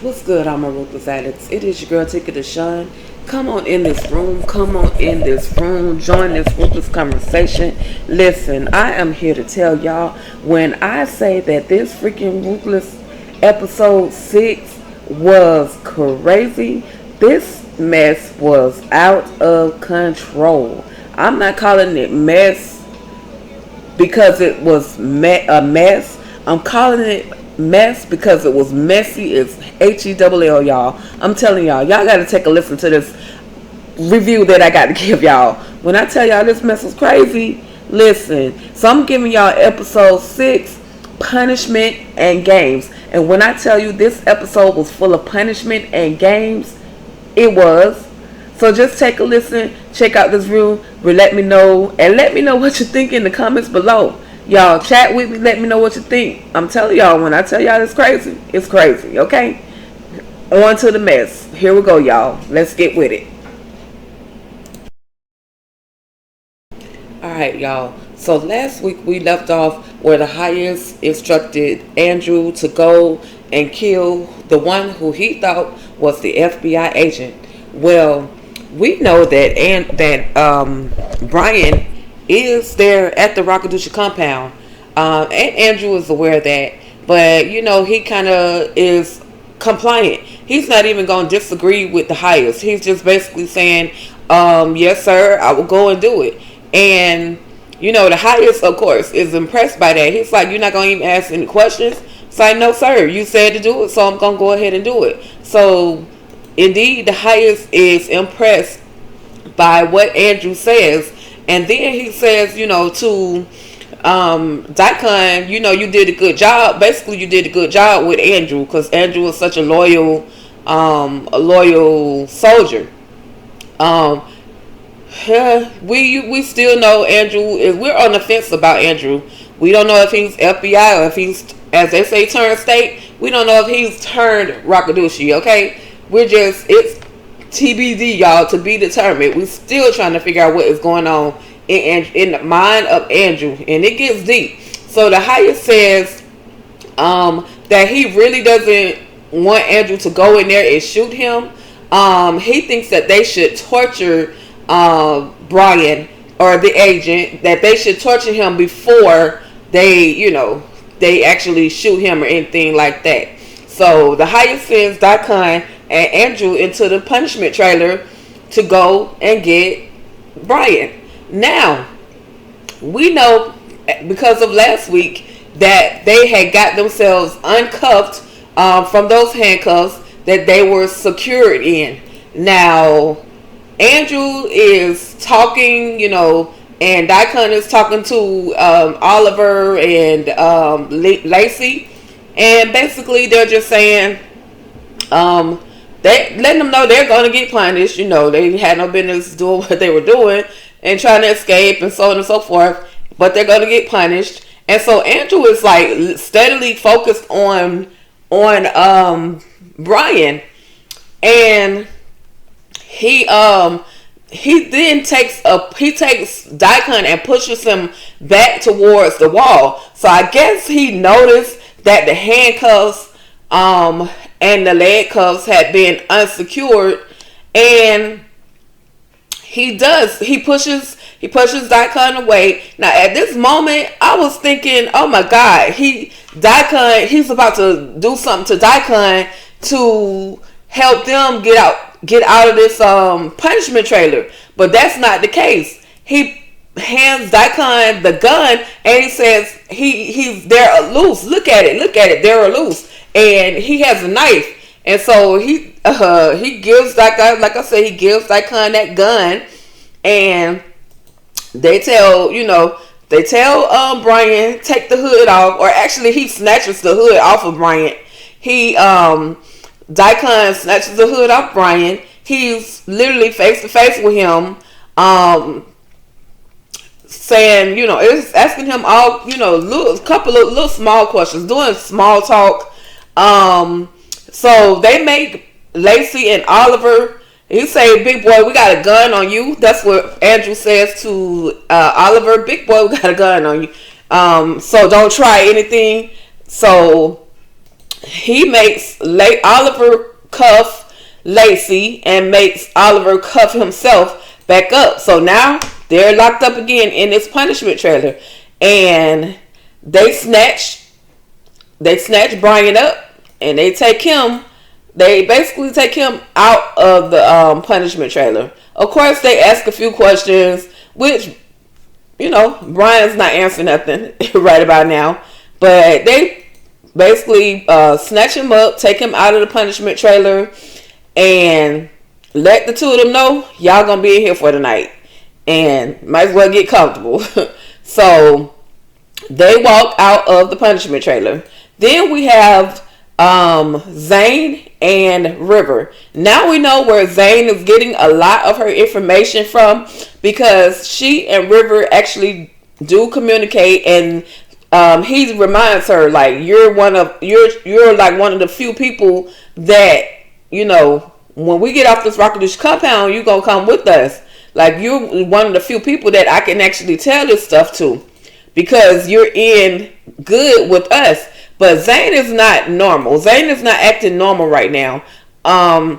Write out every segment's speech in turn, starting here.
What's good, all my Ruthless addicts? It is your girl, Ticket to Shine. Come on in this room. Come on in this room. Join this Ruthless conversation. Listen, I am here to tell y'all when I say that this freaking Ruthless episode 6 was crazy, this mess was out of control. I'm not calling it mess because it was a mess. I'm calling it mess because it was messy as Hell, y'all. I'm telling y'all got to take a listen to this review that I got to give y'all. When I tell y'all this mess was crazy, listen. So I'm giving y'all episode 6, punishment and games. And when I tell you this episode was full of punishment and games, it was. So just take a listen, check out this review, let me know, and let me know what you think in the comments below. Y'all chat with me, let me know what you think. I'm telling y'all, when I tell y'all it's crazy, okay? On to the mess. Here we go, y'all. Let's get with it. Alright, y'all. So last week we left off where the highest instructed Andrew to go and kill the one who he thought was the FBI agent. Well, we know that Brian is there at the Rockadusha compound, and Andrew is aware of that. But he kind of is compliant. He's not even going to disagree with the highest. He's just basically saying, "Yes, sir, I will go and do it." And the highest, of course, is impressed by that. He's like, "You're not going to even ask any questions?" It's like, "No, sir, you said to do it, so I'm going to go ahead and do it." So indeed, the highest is impressed by what Andrew says. And then he says, to Daikon, you did a good job. Basically, you did a good job with Andrew because Andrew is such a loyal soldier. We still know Andrew we're on the fence about Andrew. We don't know if he's FBI or if he's, as they say, turned state. We don't know if he's turned Rockadusha, okay? It's TBD, y'all, to be determined. We're still trying to figure out what is going on in the mind of Andrew, and it gets deep. So the highest says that he really doesn't want Andrew to go in there and shoot him. He thinks that they should torture Brian or the agent, that they should torture him before they actually shoot him or anything like that. So the highest sends Daikon and Andrew into the punishment trailer to go and get Brian. Now, we know because of last week that they had got themselves uncuffed from those handcuffs that they were secured in. Now, Andrew is talking, and Daikon is talking to Oliver and Lacey, and basically they're just saying, they letting them know they're going to get punished. They had no business doing what they were doing and trying to escape and so on and so forth, but they're going to get punished. And so Andrew is like steadily focused on Brian, and he then takes Daikon and pushes him back towards the wall. So I guess he noticed that the handcuffs and the leg cuffs had been unsecured, and he pushes Daikon away. Now at this moment I was thinking, oh my god, he's about to do something to Daikon to help them get out of this punishment trailer. But that's not the case. He hands Daikon the gun and he says they're loose. Look at it, they're loose. And he has a knife. And so he gives Daikon, like I said, he gives Daikon that gun, and they tell Brian, take the hood off, or actually he snatches the hood off of Brian. Daikon snatches the hood off Brian. He's literally face to face with him, saying, it's asking him all, a couple of little small questions, doing small talk. So they make Lacey and Oliver. He say, "Big boy, we got a gun on you." That's what Andrew says to Oliver. "Big boy, we got a gun on you. So don't try anything." So he makes Oliver cuff Lacey and makes Oliver cuff himself back up. So now they're locked up again in this punishment trailer, and they snatch Brian up, and they take him. They basically take him out of the punishment trailer. Of course, they ask a few questions, which, Brian's not answering nothing right about now. But they basically snatch him up, take him out of the punishment trailer, and let the two of them know, y'all gonna be in here for the night, and might as well get comfortable. So they walk out of the punishment trailer. Then we have Zayn and River. Now we know where Zayn is getting a lot of her information from, because she and River actually do communicate, and he reminds her, like, you're like one of the few people that, when we get off this Rockadoosh compound, you gonna come with us. Like, you're one of the few people that I can actually tell this stuff to, because you're in good with us. But Zayn is not normal. Zayn is not acting normal right now. I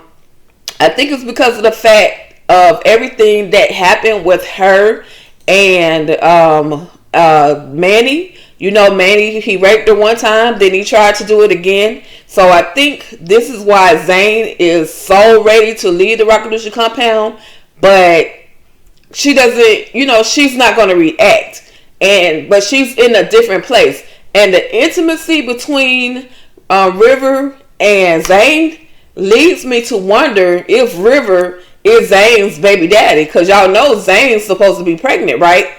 think it's because of the fact of everything that happened with her and Manny. Manny, he raped her one time, then he tried to do it again. So I think this is why Zayn is so ready to leave the Rockadoosh compound, but she doesn't, she's not going to react. But she's in a different place. And the intimacy between River and Zayn leads me to wonder if River is Zayn's baby daddy. Because y'all know Zayn's supposed to be pregnant, right?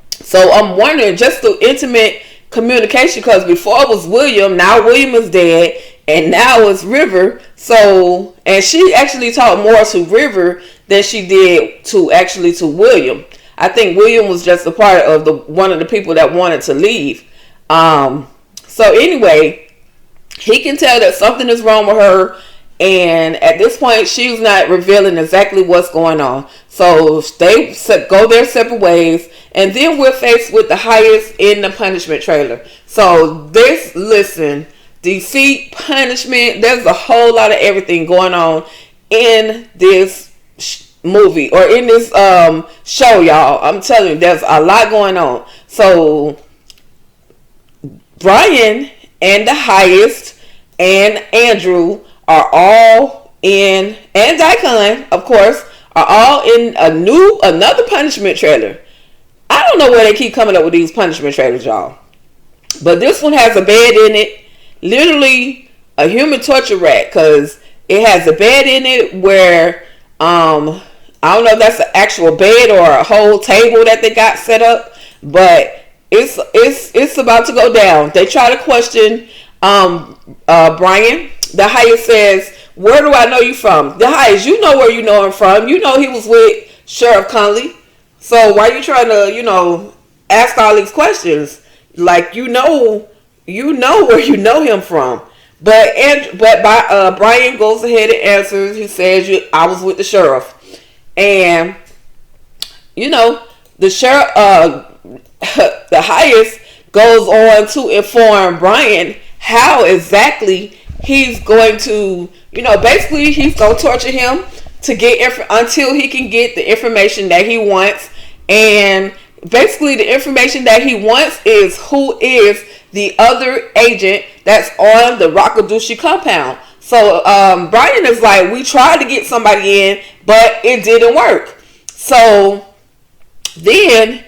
So I'm wondering, just the intimate communication, because before it was William, now William is dead, and now it's River. So, and she actually talked more to River than she did to William. I think William was just a part of one of the people that wanted to leave. So anyway, he can tell that something is wrong with her, and at this point, she's not revealing exactly what's going on. So they go their separate ways, and then we're faced with the highest in the punishment trailer. So deceit, punishment, there's a whole lot of everything going on in this movie, or in this show, y'all. I'm telling you, there's a lot going on. So Brian and the highest and Andrew are all in, and Daikon, of course, are all in another punishment trailer. I don't know where they keep coming up with these punishment trailers, y'all. But this one has a bed in it. Literally a human torture rack, because it has a bed in it where, I don't know if that's an actual bed or a whole table that they got set up, but it's about to go down. They try to question Brian. The highest says, "Where do I know you from?" The highest, you know where you know him from. You know he was with Sheriff Conley. So why are you trying to, ask all these questions? Like, you know where you know him from. But Brian goes ahead and answers. He says, "I was with the sheriff," and the sheriff. The highest goes on to inform Brian how exactly he's going to, basically he's going to torture him to get until he can get the information that he wants. And basically the information that he wants is who is the other agent that's on the Rockadoosh compound. So Brian is like, we tried to get somebody in, but it didn't work. So then,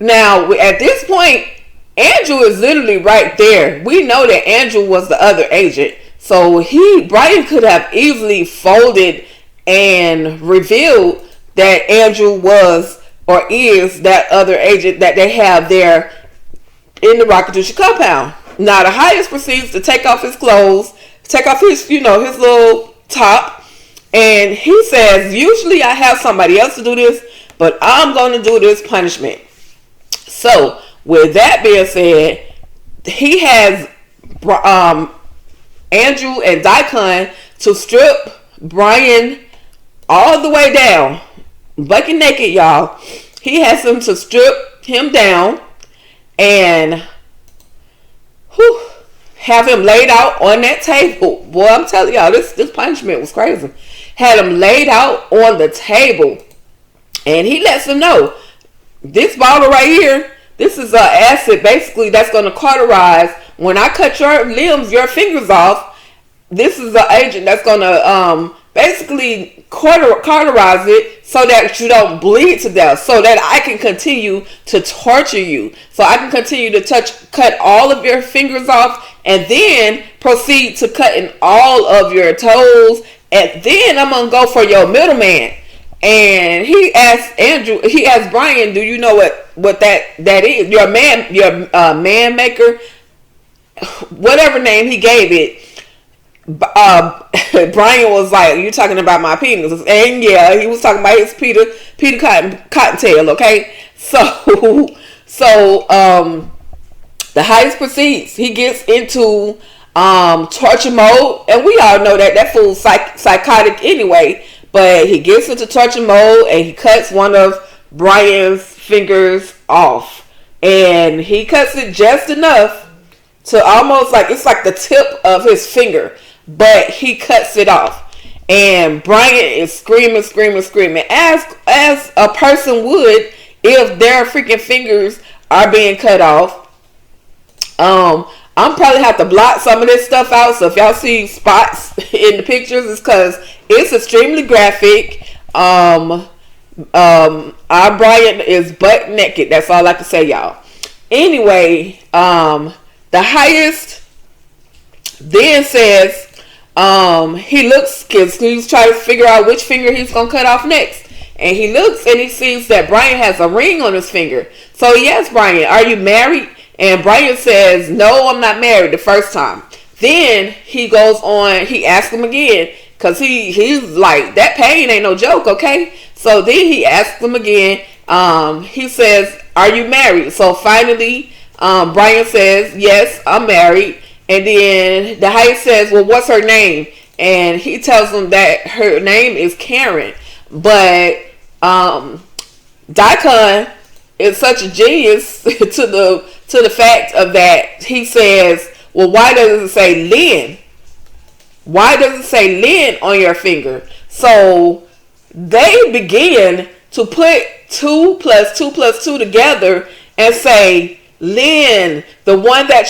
now, at this point, Andrew is literally right there. We know that Andrew was the other agent. So Brian could have easily folded and revealed that Andrew was or is that other agent that they have there in the Rockadoosh compound. Now, the highest proceeds to take off his clothes, take off his, his little top, and he says, usually I have somebody else to do this, but I'm going to do this punishment. So, with that being said, he has Andrew and Daikon to strip Brian all the way down, bucket naked, y'all. He has them to strip him down and have him laid out on that table. Boy, I'm telling y'all, this punishment was crazy. Had him laid out on the table, and he lets him know, this bottle right here, this is an acid basically that's going to cauterize. When I cut your limbs, your fingers off, this is an agent that's going to basically cauterize it so that you don't bleed to death, so that I can continue to torture you, so I can continue to cut all of your fingers off, and then proceed to cutting all of your toes, and then I'm going to go for your middleman. And he asked Brian, do you know what that is? Your man maker, whatever name he gave it. Brian was like, you talking about my penis? And yeah, he was talking about his Peter Cottontail, okay? So the heist proceeds. He gets into torture mode, and we all know that fool's psychotic anyway. But he gets into torture mode, and he cuts one of Brian's fingers off. And he cuts it just enough to almost like, it's like the tip of his finger. But he cuts it off. And Brian is screaming, as a person would if their freaking fingers are being cut off. I'm probably have to block some of this stuff out. So if y'all see spots in the pictures, it's because it's extremely graphic. Our Brian is butt naked. That's all I can say, y'all. Anyway, the highest then says, he looks, because he's trying to figure out which finger he's going to cut off next. And he looks and he sees that Brian has a ring on his finger. So he asks Brian, are you married? And Brian says, no, I'm not married the first time. Then he goes on, he asks him again, because he's like, that pain ain't no joke, okay? So then he asks him again. He says, are you married? So finally, Brian says, yes, I'm married. And then the highest says, well, what's her name? And he tells him that her name is Karen. But Daikon is such a genius to the fact of that he says, well, why does it say Lynn? Why does it say Lynn on your finger? So they begin to put 2 plus 2 plus 2 together and say, Lynn, the one that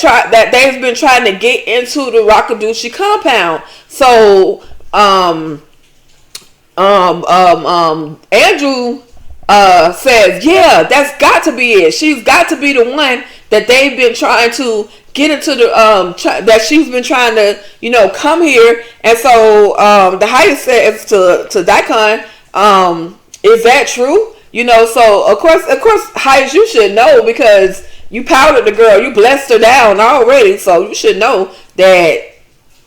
they've been trying to get into the Rakadushi compound. So Andrew says, yeah, that's got to be it. She's got to be the one that they've been trying to get into the that she's been trying to, come here. And so the highest says to Daikon, is that true? So of course highest, you should know, because you powdered the girl, you blessed her down already, so you should know that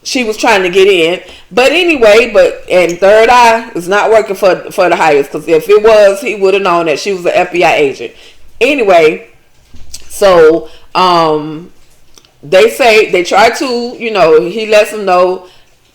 she was trying to get in. But anyway, and third eye is not working for the highest, because if it was, he would have known that she was an FBI agent. Anyway, so they try to, he lets them know.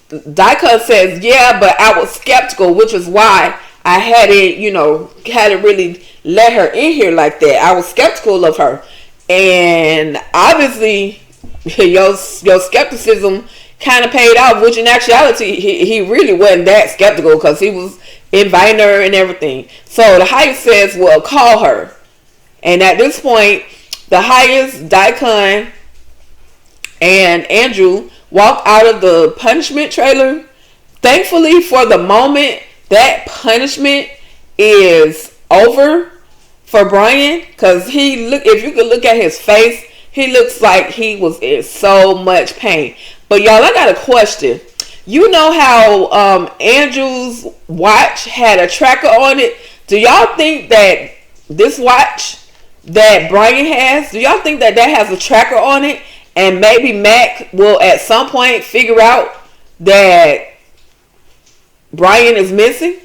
Daikon says, yeah, but I was skeptical, which is why I hadn't really let her in here like that. I was skeptical of her. And obviously, your skepticism kind of paid off, which in actuality, he really wasn't that skeptical, because he was inviting her and everything. So the highest says, well, call her. And at this point, the highest, Daikon, and Andrew walk out of the punishment trailer. Thankfully, for the moment, that punishment is over for Brian, because if you could look at his face, he looks like he was in so much pain. But y'all, I got a question. You know how Andrew's watch had a tracker on it? Do y'all think that this watch that Brian has, do y'all think that has a tracker on it? And maybe Mac will at some point figure out that Brian is missing?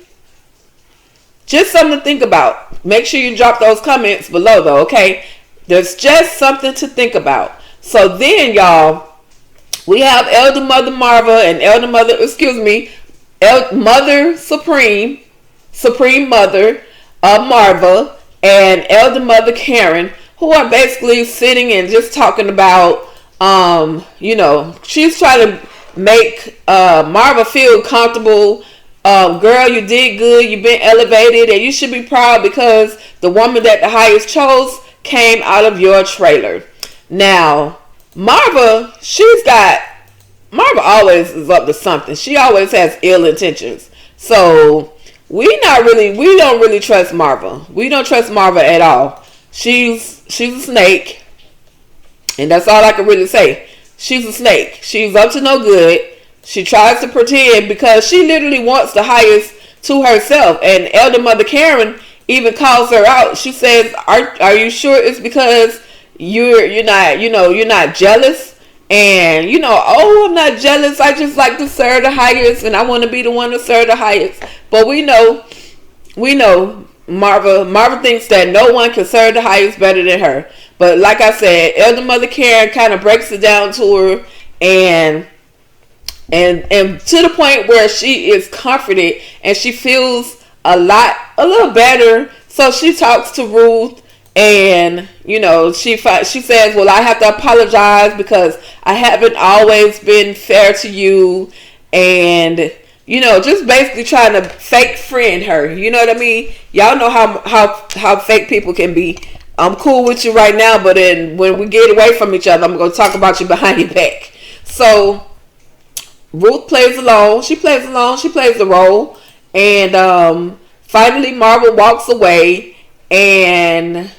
Just something to think about. Make sure you drop those comments below though, okay? There's just something to think about. So then, y'all, we have Elder Mother Marva and Mother Supreme Mother Marva, and Elder Mother Karen, who are basically sitting and just talking about She's trying to make Marva feel comfortable. Girl, you did good. You've been elevated, and you should be proud because the woman that the highest chose came out of your trailer. Now, Marva always is up to something. She always has ill intentions. So we don't really trust Marva. We don't trust Marva at all. She's a snake, and that's all I can really say. She's a snake. She's up to no good. She tries to pretend because she literally wants the highest to herself. And Elder Mother Karen even calls her out. She says, "Are you sure it's because you're not jealous?" And oh, I'm not jealous. I just like to serve the highest, and I want to be the one to serve the highest. But we know, Marva thinks that no one can serve the highest better than her. But like I said, Elder Mother Karen kind of breaks it down to her, and to the point where she is comforted and she feels a little better. So she talks to Ruth, and she says, well, I have to apologize because I haven't always been fair to you, and just basically trying to fake friend her. You know what I mean? Y'all know how fake people can be. I'm cool with you right now, but then when we get away from each other, I'm going to talk about you behind your back. So Ruth plays along. She plays the role. And finally Marva walks away, and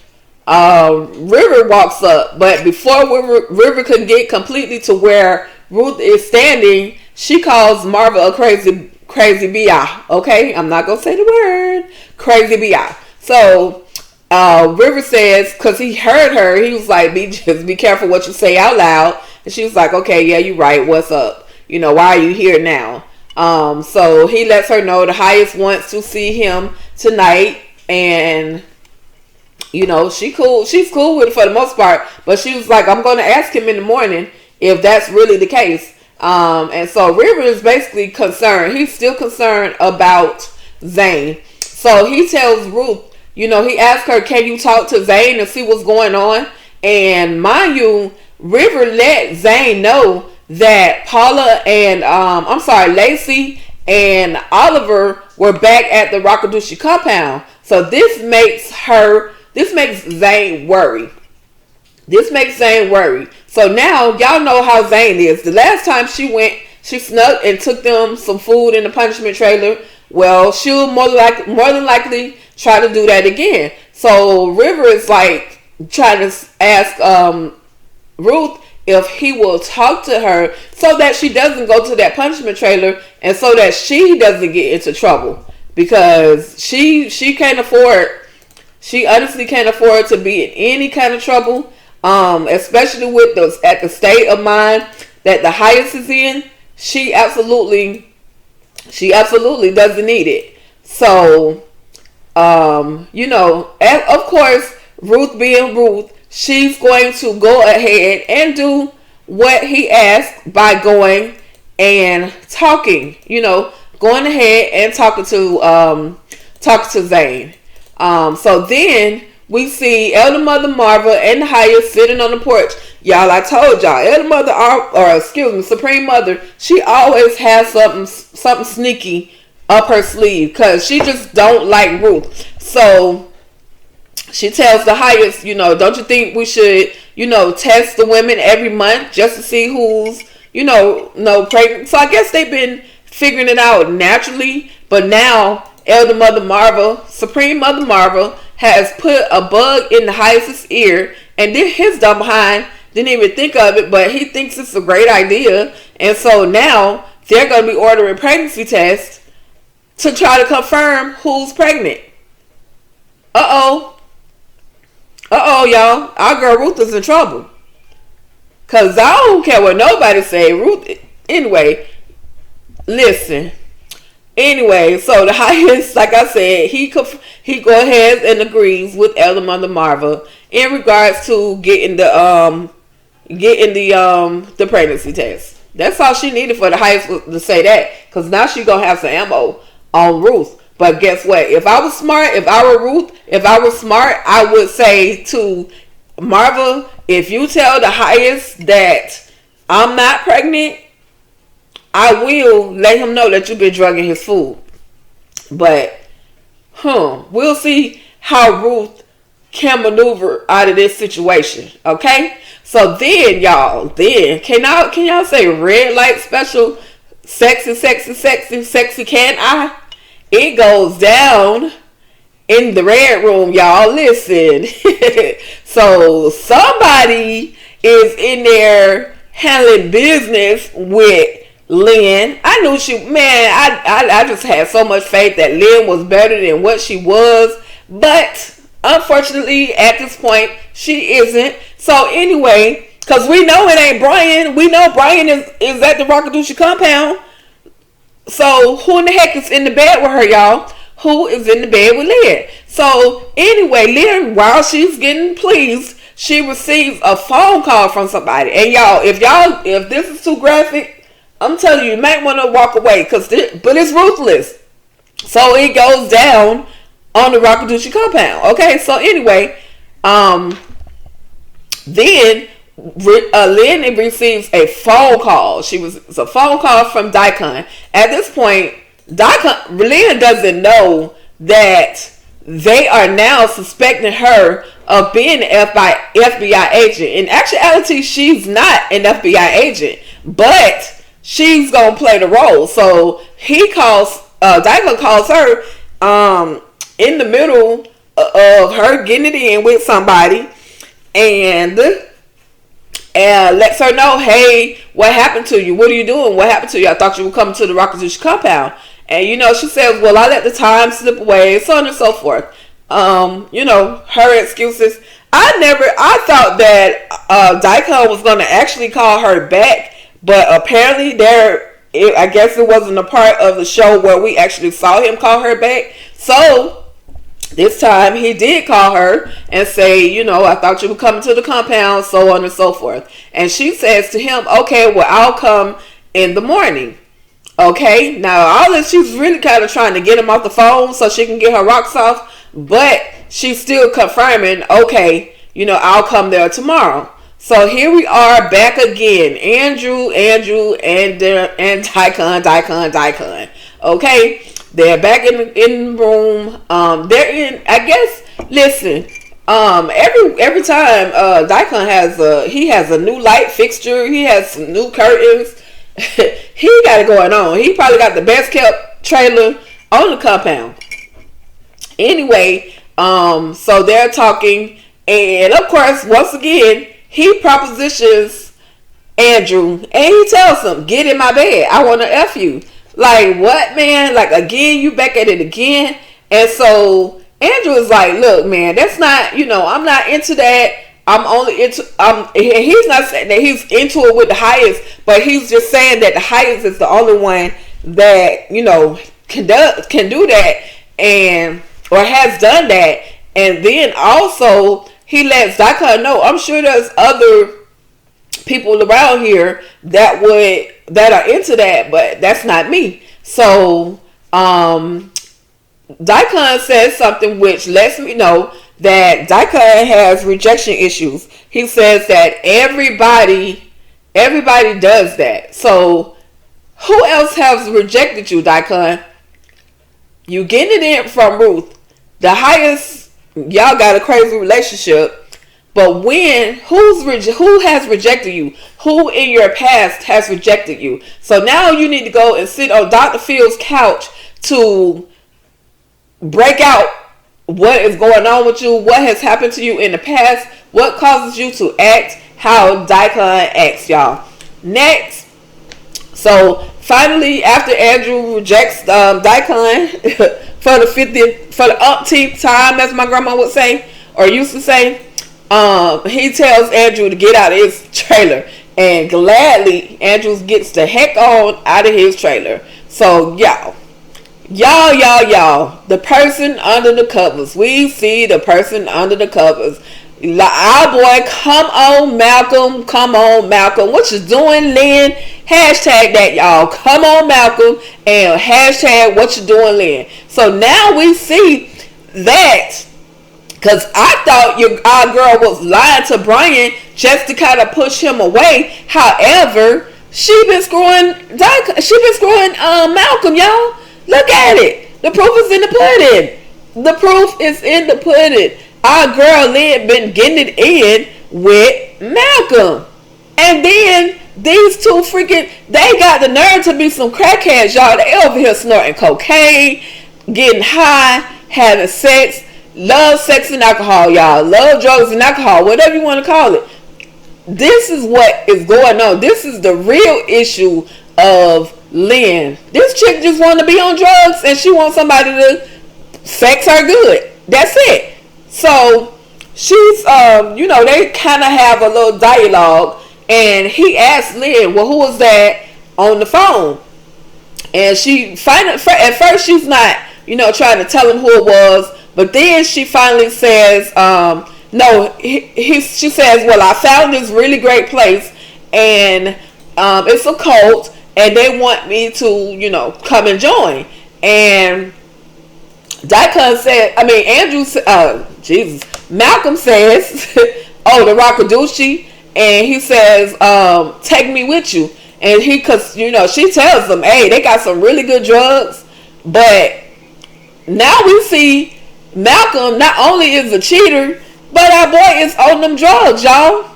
River walks up. But before River could get completely to where Ruth is standing, she calls Marva a crazy bi. Okay? I'm not going to say the word. Crazy bi. So River says, because he heard her, he was like, just be careful what you say out loud. And she was like, okay, yeah, you're right. What's up? Why are you here now? So he lets her know the highest wants to see him tonight. And, she's cool with it for the most part. But she was like, I'm going to ask him in the morning if that's really the case. And so River is basically concerned. He's still concerned about Zayn. So he tells Ruth, he asked her, can you talk to Zayn and see what's going on? And mind you, River let Zayn know that Paula and, Lacey and Oliver were back at the Rakadushi compound. So this makes Zayn worry. So now y'all know how Zayn is. The last time she went, she snuck and took them some food in the punishment trailer. Well, she'll more than likely try to do that again. So River is like trying to ask Ruth if he will talk to her so that she doesn't go to that punishment trailer, and so that she doesn't get into trouble, because she can't afford. She honestly can't afford to be in any kind of trouble, especially with at the state of mind that the highest is in. She absolutely doesn't need it. So, of course, Ruth being Ruth, she's going to go ahead and do what he asked by going and talking. Going ahead and talking to Zayn. So then we see Elder Mother Marva and the highest sitting on the porch. Y'all, I told y'all, Elder Mother, Supreme Mother, she always has something sneaky up her sleeve, because she just don't like Ruth. So she tells the highest, don't you think we should, test the women every month just to see who's, pregnant? So I guess they've been figuring it out naturally, but now Elder Mother Marva, Supreme Mother Marva, has put a bug in the highest's ear, and then his dumb behind didn't even think of it, but he thinks it's a great idea. And so now they're going to be ordering pregnancy tests to try to confirm who's pregnant. Uh-oh, y'all. Our girl Ruth is in trouble. Because I don't care what nobody say. Ruth, anyway, listen. Anyway, so the highest, like I said, he go ahead and agrees with Elder Mother Marva in regards to getting the pregnancy test. That's all she needed for the highest to say that, because now she's gonna have some ammo on Ruth. But guess what? If I was smart, if I were Ruth, I would say to Marva if you tell the highest that I'm not pregnant, I will let him know that you've been drugging his food. But, we'll see how Ruth can maneuver out of this situation. Okay? So then, y'all, can y'all say red light special? Sexy, sexy, sexy, sexy, can I? It goes down in the red room, y'all. Listen. So somebody is in there handling business with Lynn. I knew I just had so much faith that Lynn was better than what she was. But unfortunately, at this point, she isn't. So anyway, because we know it ain't Brian. We know Brian is at the Rockadoochie compound. So who in the heck is in the bed with her, y'all? Who is in the bed with Lynn? So anyway, Lynn, while she's getting pleased, she receives a phone call from somebody. And if this is too graphic, I'm telling you might want to walk away, but it's Ruthless. So it goes down on the Rockadoochie compound. Okay, so anyway, then Lynn receives a phone call. It's a phone call from Daikon. At this point, Lynn doesn't know that they are now suspecting her of being an FBI agent. In actuality, she's not an FBI agent, but she's gonna play the role. So Daikon calls her in the middle of her getting it in with somebody, and lets her know, hey, what happened to you? What are you doing? What happened to you? I thought you were coming to the Rockadoochie compound. And, she says, well, I let the time slip away, so on and so forth. Her excuses. I thought that Daikon was going to actually call her back, but apparently I guess it wasn't a part of the show where we actually saw him call her back. So this time he did call her and say, I thought you were coming to the compound, so on and so forth. And she says to him, okay, well, I'll come in the morning. Okay, now all this, she's really kind of trying to get him off the phone so she can get her rocks off, but she's still confirming, okay, I'll come there tomorrow. So here we are back again. Andrew, and Daikon. Okay, they're back in the room. They're in, I guess, listen, every time Daikon has a new light fixture, he has some new curtains. He got it going on. He probably got the best kept trailer on the compound. Anyway, so they're talking, and of course, once again, he propositions Andrew, and he tells him, get in my bed, I want to F you. Like, what, man? Like, again, you back at it again? And so Andrew is like, look, man, that's not, I'm not into that. I'm only into, he's not saying that he's into it with the highest, but he's just saying that the highest is the only one that, can do that, or has done that. And then also, he lets Daikon know, I'm sure there's other people around here that are into that, but that's not me. So, Daikon says something which lets me know that Daikon has rejection issues. He says that everybody does that. So, who else has rejected you, Daikon? You getting it in from Ruth. The highest, y'all got a crazy relationship. But who has rejected you? Who in your past has rejected you? So now you need to go and sit on Dr. Phil's couch to break out what is going on with you, what has happened to you in the past, what causes you to act how Daikon acts, y'all. Next, so finally, after Andrew rejects Daikon for the umpteenth time, as my grandma would say, or used to say, he tells Andrew to get out of his trailer, and gladly Andrew gets the heck on out of his trailer. So y'all, the person under the covers. We see the person under the covers. Our boy, come on Malcolm. What you doing, Lynn? Hashtag that, y'all. Come on Malcolm, and hashtag what you doing, Lynn. So now we see that, because I thought our girl was lying to Brian just to kind of push him away. However, she been screwing Malcolm, y'all. Look at it. The proof is in the pudding. The proof is in the pudding. Our girl Lynn been getting it in with Malcolm. And then these two freaking, they got the nerve to be some crackheads, y'all. They over here snorting cocaine, getting high, having sex, love sex and alcohol, y'all. Love drugs and alcohol, whatever you want to call it. This is what is going on. This is the real issue of Lynn. This chick just want to be on drugs and she wants somebody to sex her good. That's it. So she's, they kind of have a little dialogue. And he asked Lynn, well, who was that on the phone? And she at first she's not, trying to tell him who it was. But then she finally says, no, she says, well, I found this really great place. And it's a cult. And they want me to, come and join. And Daikon said, Malcolm says, oh, the Rockaducci. And he says, take me with you. And she tells them, hey, they got some really good drugs. But now we see Malcolm not only is a cheater, but our boy is on them drugs, y'all.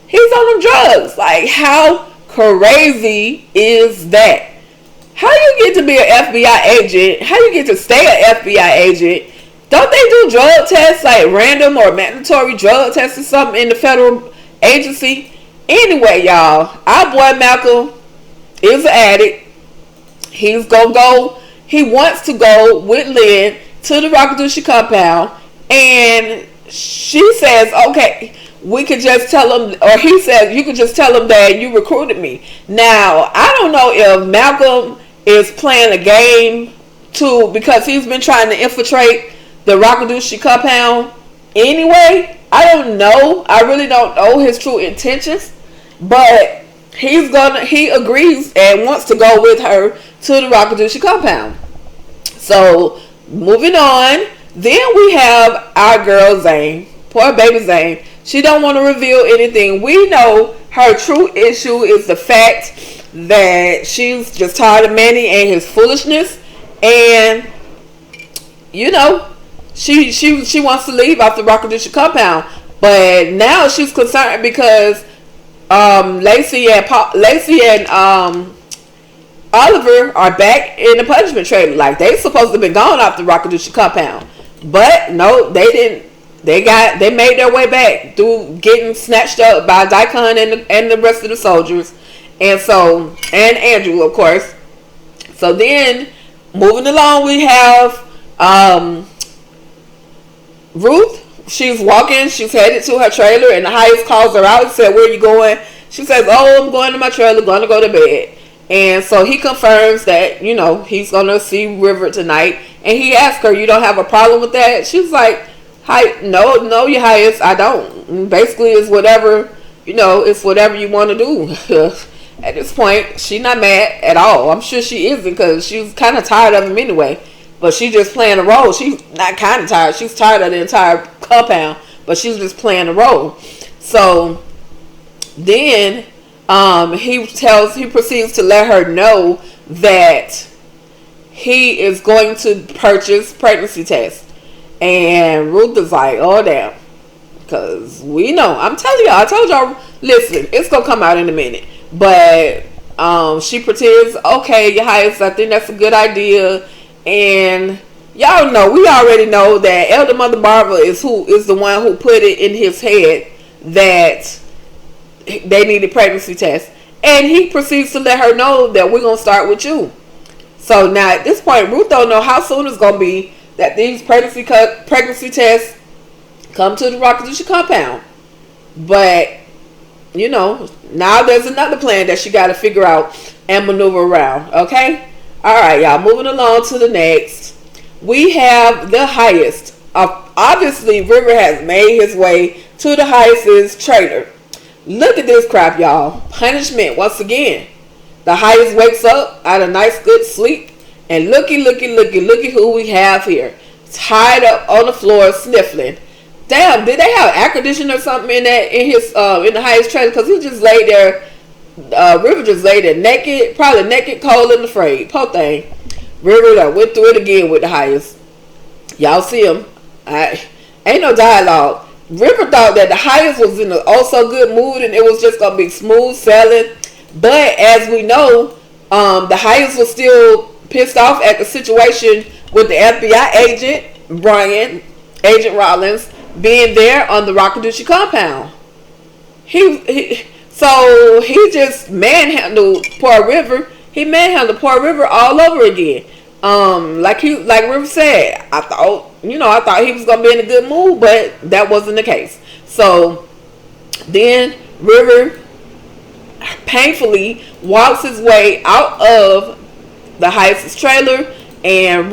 He's on them drugs. Like, how crazy is that? How you get to be an FBI agent? How you get to stay an FBI agent? Don't they do drug tests, like random or mandatory drug tests or something in the federal agency? Anyway, y'all, our boy Malcolm is an addict. He's gonna go. He wants to go with Lynn to the Rockaducci compound, and she says, "Okay, we could just tell him," or he says, "You could just tell him that you recruited me." Now, I don't know if Malcolm is playing a game too, because he's been trying to infiltrate the Rockaducci compound. Anyway, I don't know. I really don't know his true intentions, but he agrees and wants to go with her to the Rockaducci compound. So, moving on, then we have our girl Zayn. Poor baby Zayn. She don't want to reveal anything. We know her true issue is the fact that she's just tired of Manny and his foolishness, and she wants to leave off the Rockaducci compound. But now she's concerned because Lacey and Oliver are back in the punishment trailer. Like, they supposed to have been gone off the Rockaducci compound, but no, they didn't. They made their way back through getting snatched up by Daikon and the rest of the soldiers, and Andrew, of course. So then, moving along, we have Ruth. She's walking. She's headed to her trailer, and the highest calls her out and said, "Where are you going?" She says, "Oh, I'm going to my trailer. Going to go to bed." And so he confirms that he's going to see River tonight, and he asks her, "You don't have a problem with that?" She's like, no, your highest, I don't. Basically, it's whatever, it's whatever you want to do. At this point, she's not mad at all. I'm sure she isn't, because she's kind of tired of him anyway. But she's just playing a role. She's not kind of tired. She's tired of the entire compound, but she's just playing a role. So then he proceeds to let her know that he is going to purchase pregnancy tests. And Ruth is like, oh, damn. Because we know. I'm telling y'all. I told y'all, listen, it's going to come out in a minute. But she pretends, okay, your highest, I think that's a good idea. And y'all know, we already know that Elder Mother Marva is the one who put it in his head that they needed pregnancy tests. And he proceeds to let her know that we're going to start with you. So now at this point, Ruth don't know how soon it's going to be that these pregnancy tests come to the Rockaducci compound. But, now there's another plan that she got to figure out and maneuver around. Okay? Alright, y'all. Moving along to the next. We have the highest. Obviously, River has made his way to the highest's trailer. Look at this crap, y'all. Punishment once again. The highest wakes up out of nice good sleep. And looky who we have here. Tied up on the floor, sniffling. Damn, did they have air conditioning or something in his in the highest trailer? Because he just laid there. River just laid there naked, probably naked, cold, and afraid. Poor thing. River that went through it again with the highest. Y'all see him. Ain't no dialogue. River thought that the highest was in an oh so good mood and it was just gonna be smooth sailing. But as we know, the highest was still pissed off at the situation with the FBI agent Brian, Agent Rollins, being there on the Rockaduchy compound. So he just manhandled poor River. He manhandled poor River all over again. Like River said, I thought he was gonna be in a good mood, but that wasn't the case. So then River painfully walks his way out of the Heist's trailer, and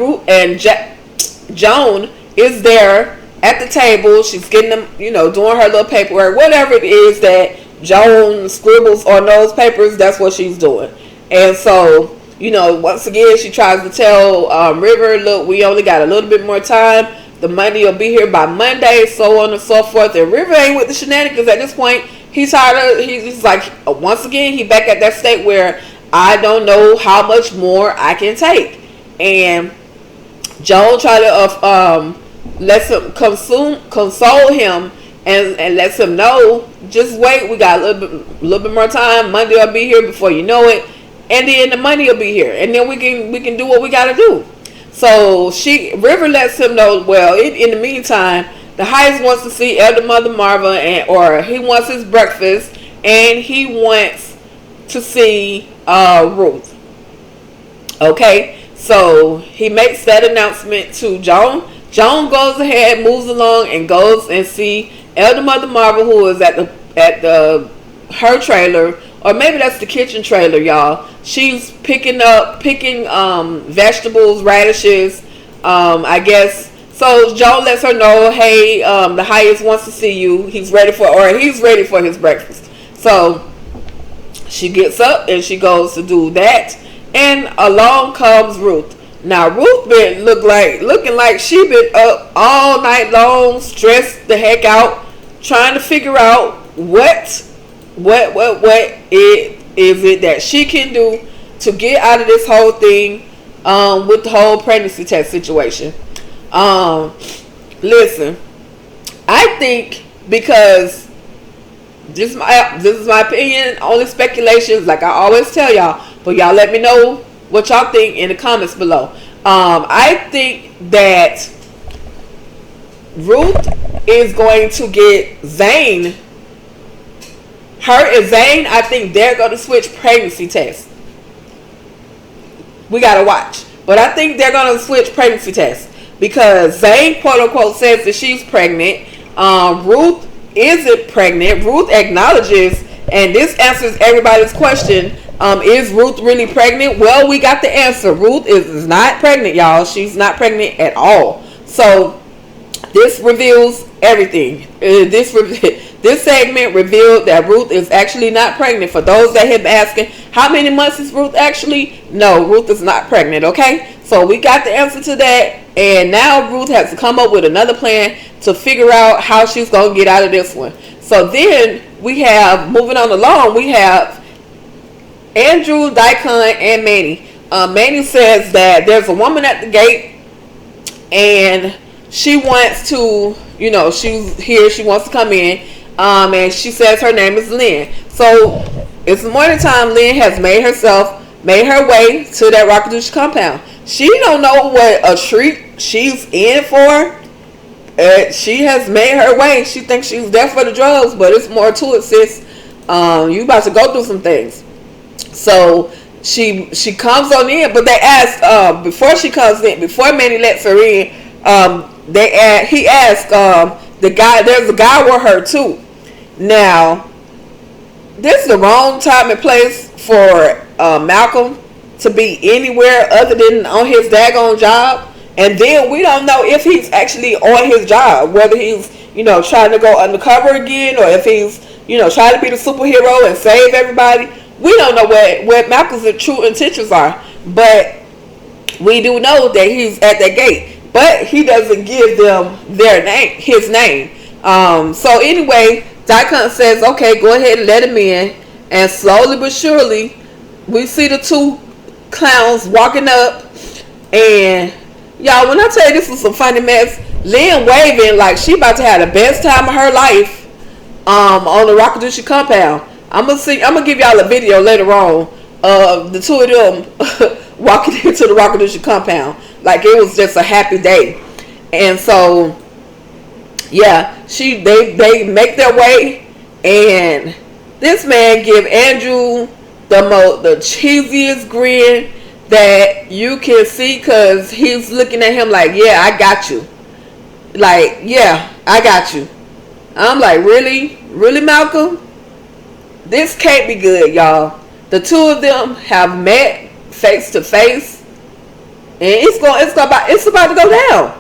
Joan is there at the table. She's getting them, doing her little paperwork, whatever it is that Joan scribbles on those papers. That's what she's doing. And so, once again, she tries to tell River, look, we only got a little bit more time. The money will be here by Monday, so on and so forth. And River ain't with the shenanigans at this point. He's tired of, he's like, once again, he back at that state where I don't know how much more I can take. And Joan tried to let him console him and lets him know, just wait, we got a little bit more time. Monday will be here before you know it, and then the money will be here, and then we can do what we got to do. So River lets him know, well, in the meantime, the Heist wants to see Elder Mother Marva, or he wants his breakfast, and he wants to see Ruth. Okay, so he makes that announcement to Joan. Joan goes ahead, moves along, and goes and see Elder Mother Marva, who is at her trailer, or maybe that's the kitchen trailer, y'all. She's picking vegetables, radishes, I guess. So Joan lets her know, hey, the Highest wants to see you. He's ready for his breakfast. So she gets up and she goes to do that, and along comes Ruth. Now Ruth been looking like she been up all night long, stressed the heck out, trying to figure out what it is that she can do to get out of this whole thing with the whole pregnancy test situation. Listen, I think, because this is my opinion, only speculations, like I always tell y'all, but y'all let me know what y'all think in the comments below. I think that Ruth is going to get Zayn. Her and Zayn, I think they're going to switch pregnancy tests. We got to watch. But I think they're going to switch pregnancy tests, because Zayn, quote unquote, says that she's pregnant. Ruth isn't pregnant. Ruth acknowledges, and this answers everybody's question. Is Ruth really pregnant? Well, we got the answer. Ruth is not pregnant, y'all. She's not pregnant at all. So this reveals everything. This segment revealed that Ruth is actually not pregnant. For those that have been asking, how many months is Ruth actually? No, Ruth is not pregnant, okay? So we got the answer to that, and now Ruth has to come up with another plan to figure out how she's going to get out of this one. So then we have, moving on along, we have Andrew, Daikon, and Manny. Manny says that there's a woman at the gate, and she wants to, she's here, she wants to come in, and she says her name is Lynn. So it's morning time. Lynn has made her way to that Rockaduchy compound. She don't know what a treat she's in for. She has made her way. She thinks she's there for the drugs, but it's more to it, sis. You about to go through some things. So she comes on in, but they asked before she comes in, before Manny lets her in, he asked the guy. There's a guy with her too. Now, this is the wrong time and place for Malcolm to be anywhere other than on his daggone job. And then we don't know if he's actually on his job, whether he's trying to go undercover again, or if he's trying to be the superhero and save everybody. We don't know what Malcolm's true intentions are, but we do know that he's at that gate. But he doesn't give them his name. So anyway, Daikon says, okay, go ahead and let him in. And slowly but surely, we see the two clowns walking up. And y'all, when I tell you this was some funny mess, Lynn waving like she about to have the best time of her life on the Rockadoochie compound. I'm gonna give y'all a video later on of the two of them walking into the Rockadoochie compound. Like it was just a happy day. And so yeah, they make their way, and this man give Andrew the cheesiest grin that you can see, because he's looking at him like, yeah, I got you. Like, yeah, I got you. I'm like, really, Malcolm? This can't be good, y'all. The two of them have met face to face, and it's about to go down.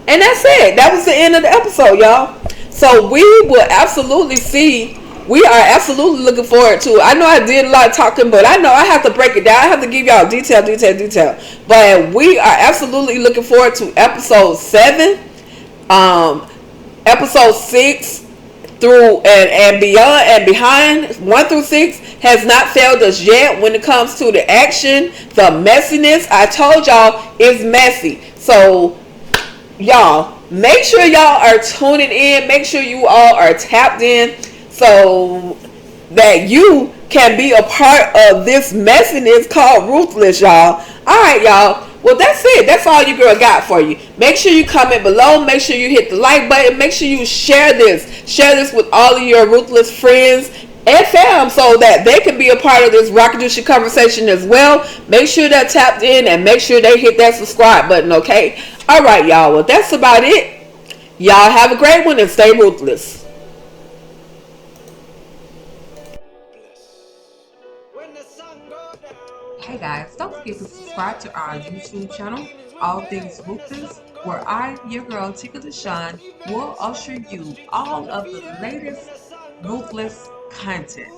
And that's it. That was the end of the episode, y'all. So we will absolutely see. We are absolutely looking forward to it. I know I did a lot of talking, but I know I have to break it down. I have to give y'all detail. But we are absolutely looking forward to episode 7, episode 6 through and beyond and behind. 1 through 6 has not failed us yet when it comes to the action, the messiness. I told y'all it's messy. So y'all, make sure y'all are tuning in. Make sure you all are tapped in so that you can be a part of this messiness called Ruthless, y'all. Alright, y'all. Well, that's it. That's all your girl got for you. Make sure you comment below. Make sure you hit the like button. Make sure you share this. Share this with all of your Ruthless friends and fam so that they can be a part of this Rockadoochie conversation as well. Make sure they're tapped in and make sure they hit that subscribe button, okay? Alright, y'all. Well, that's about it. Y'all have a great one and stay ruthless. Hey guys, don't forget to subscribe to our YouTube channel, All Things Ruthless, where I, your girl Tika Deshawn, will usher you all of the latest Ruthless content.